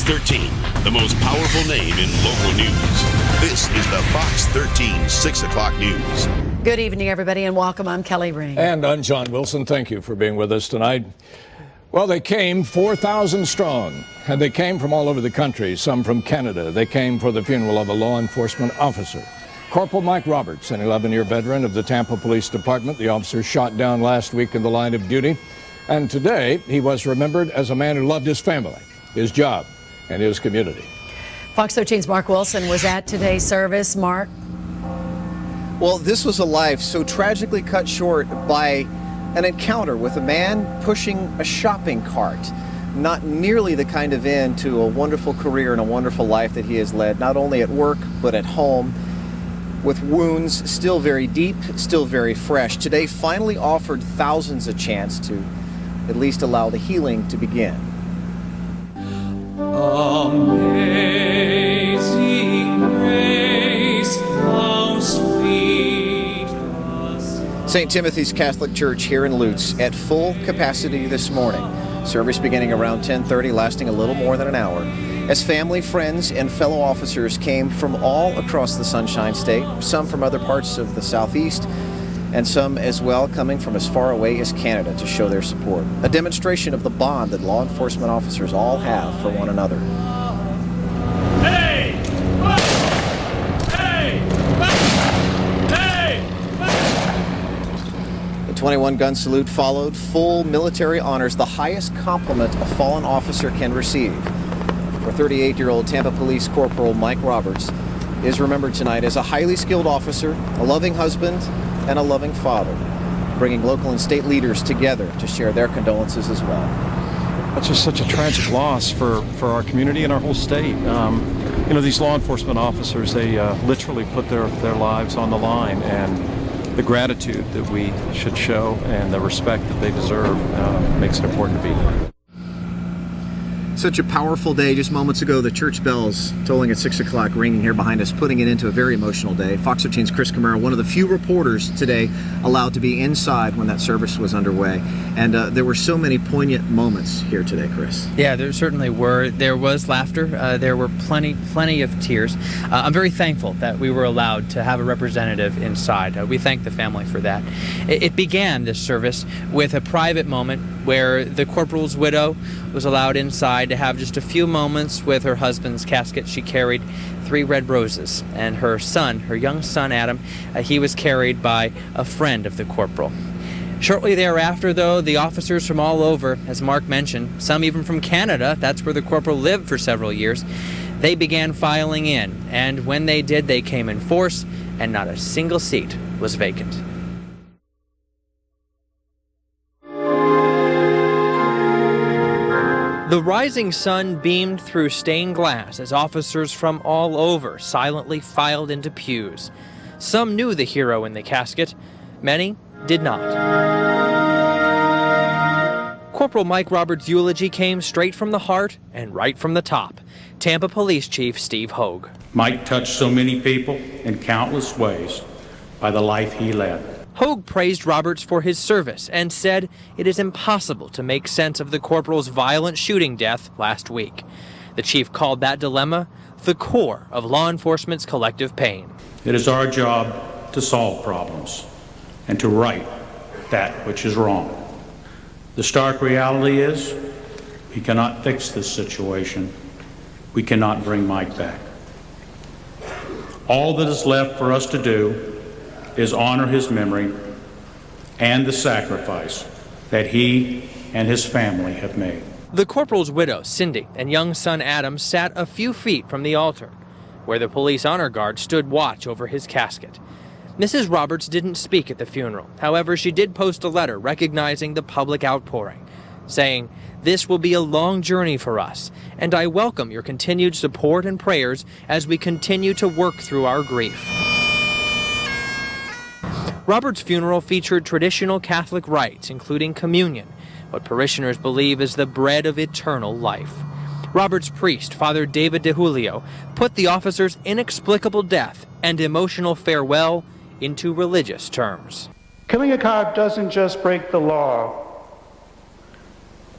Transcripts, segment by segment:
13, the most powerful name in local news. This is the Fox 13 6 o'clock news. Good evening, everybody, and welcome. I'm Kelly Ring. And I'm John Wilson. Thank you for being with us tonight. Well, they came 4,000 strong, and they came from all over the country, some from Canada. They came for the funeral of a law enforcement officer. Corporal Mike Roberts, an 11-year veteran of the Tampa Police Department. The officer shot down last week in the line of duty. And today, he was remembered as a man who loved his family, his job, and his community. Fox 13's Mark Wilson was at today's service. Mark? Well, this was a life so tragically cut short by an encounter with a man pushing a shopping cart. Not nearly the kind of end to a wonderful career and a wonderful life that he has led, not only at work, but at home, with wounds still very deep, still very fresh. Today finally offered thousands a chance to at least allow the healing to begin. Amazing grace, how sweet the sound. St. Timothy's Catholic Church here in Lutz at full capacity this morning. Service beginning around 10:30, lasting a little more than an hour, as family, friends, and fellow officers came from all across the Sunshine State, some from other parts of the Southeast, and some as well coming from as far away as Canada to show their support. A demonstration of the bond that law enforcement officers all have for one another. Hey! Hey! Hey! The 21-gun salute followed. Full military honors, the highest compliment a fallen officer can receive. For 38-year-old Tampa Police Corporal Mike Roberts is remembered tonight as a highly skilled officer, a loving husband, and a loving father, bringing local and state leaders together to share their condolences as well. That's just such a tragic loss for our community and our whole state. You know, these law enforcement officers, they literally put their lives on the line, and the gratitude that we should show and the respect that they deserve makes it important to be here. Such a powerful day. Just moments ago, the church bells tolling at 6 o'clock, ringing here behind us, putting it into a very emotional day. Fox 13's Chris Camaro, one of the few reporters today allowed to be inside when that service was underway. And there were so many poignant moments here today, Chris. Yeah, there certainly were. There was laughter. There were plenty of tears. I'm very thankful that we were allowed to have a representative inside. We thank the family for that. It began, this service, with a private moment where the corporal's widow was allowed inside to have just a few moments with her husband's casket. She carried 3 red roses, and her son, her young son Adam, he was carried by a friend of the corporal. Shortly thereafter, though, the officers from all over, as Mark mentioned, some even from Canada, that's where the corporal lived for several years, they began filing in, and when they did, they came in force, and not a single seat was vacant. The rising sun beamed through stained glass as officers from all over silently filed into pews. Some knew the hero in the casket, many did not. Corporal Mike Roberts' eulogy came straight from the heart and right from the top. Tampa Police Chief Steve Hogue. Mike touched so many people in countless ways by the life he led. Hogue praised Roberts for his service and said it is impossible to make sense of the corporal's violent shooting death last week. The chief called that dilemma the core of law enforcement's collective pain. It is our job to solve problems and to right that which is wrong. The stark reality is we cannot fix this situation. We cannot bring Mike back. All that is left for us to do is honor his memory and the sacrifice that he and his family have made. The corporal's widow, Cindy, and young son Adam sat a few feet from the altar, where the police honor guard stood watch over his casket. Mrs. Roberts didn't speak at the funeral. However, she did post a letter recognizing the public outpouring, saying, "This will be a long journey for us, and I welcome your continued support and prayers as we continue to work through our grief." Roberts' funeral featured traditional Catholic rites, including communion, what parishioners believe is the bread of eternal life. Roberts' priest, Father David DeJulio, put the officer's inexplicable death and emotional farewell into religious terms. Killing a cop doesn't just break the law.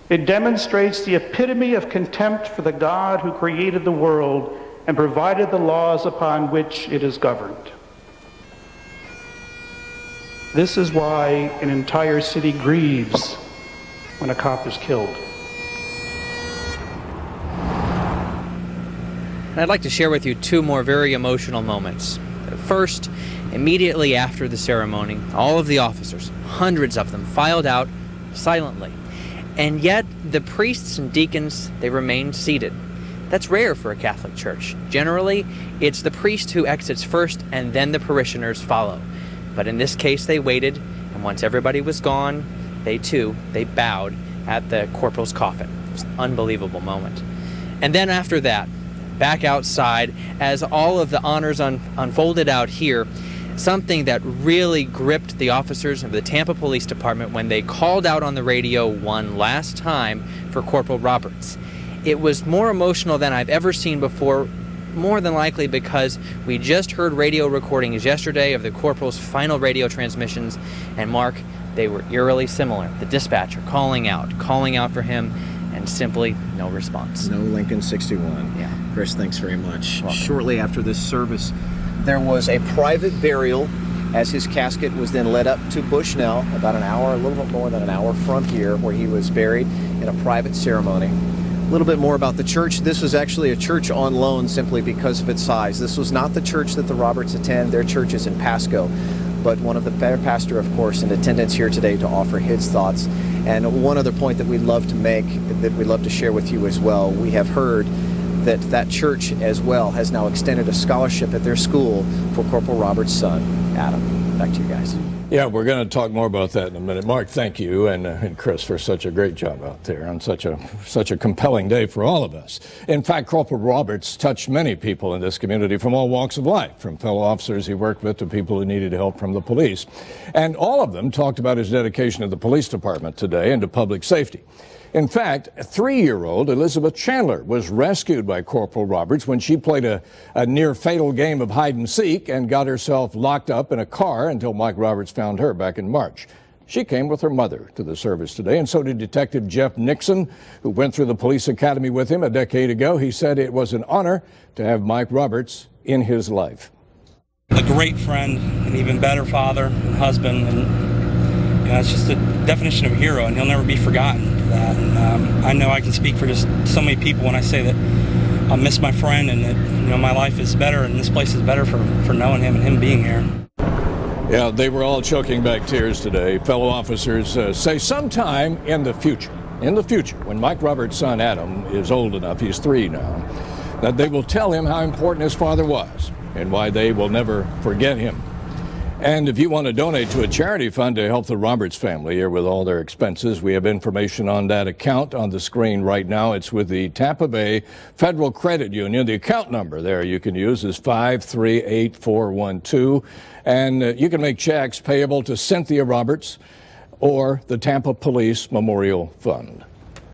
It demonstrates the epitome of contempt for the God who created the world and provided the laws upon which it is governed. This is why an entire city grieves when a cop is killed. I'd like to share with you two more very emotional moments. First, immediately after the ceremony, all of the officers, hundreds of them, filed out silently. And yet, the priests and deacons, they remained seated. That's rare for a Catholic church. Generally, it's the priest who exits first and then the parishioners follow. But in this case, they waited, and once everybody was gone, they bowed at the corporal's coffin. It was an unbelievable moment. And then after that, back outside, as all of the honors unfolded out here, something that really gripped the officers of the Tampa Police Department when they called out on the radio one last time for Corporal Roberts. It was more emotional than I've ever seen before, more than likely because we just heard radio recordings yesterday of the corporal's final radio transmissions, and Mark, they were eerily similar. The dispatcher calling out for him, and simply no response. No Lincoln 61. Yeah. Chris, thanks very much. Welcome. Shortly after this service, there was a private burial as his casket was then led up to Bushnell, about an hour, a little bit more than an hour from here, where he was buried in a private ceremony. A little bit more about the church. This was actually a church on loan simply because of its size. This was not the church that the Roberts attend. Their church is in Pasco. But one of the pastor, of course, in attendance here today to offer his thoughts. And one other point that we'd love to make, that we'd love to share with you as well, we have heard that church as well has now extended a scholarship at their school for Corporal Roberts' son, Adam. Back to you guys. Yeah, we're going to talk more about that in a minute. Mark, thank you, and Chris for such a great job out there on such a compelling day for all of us. In fact, Corporal Roberts touched many people in this community from all walks of life, from fellow officers he worked with to people who needed help from the police. And all of them talked about his dedication to the police department today and to public safety. In fact, 3-year-old Elizabeth Chandler was rescued by Corporal Roberts when she played a near-fatal game of hide-and-seek and got herself locked up in a car until Mike Roberts found her back in March. She came with her mother to the service today, and so did Detective Jeff Nixon, who went through the police academy with him a decade ago. He said it was an honor to have Mike Roberts in his life. A great friend, an even better father and husband, and it's just the definition of a hero, and he'll never be forgotten for that. And I know I can speak for just so many people when I say that I miss my friend, and that my life is better and this place is better for knowing him and him being here. Yeah, they were all choking back tears today. Fellow officers say sometime in the future, when Mike Roberts' son Adam is old enough, he's 3 now, that they will tell him how important his father was and why they will never forget him. And if you want to donate to a charity fund to help the Roberts family here with all their expenses, we have information on that account on the screen right now. It's with the Tampa Bay Federal Credit Union. The account number there you can use is 538412. And you can make checks payable to Cynthia Roberts or the Tampa Police Memorial Fund.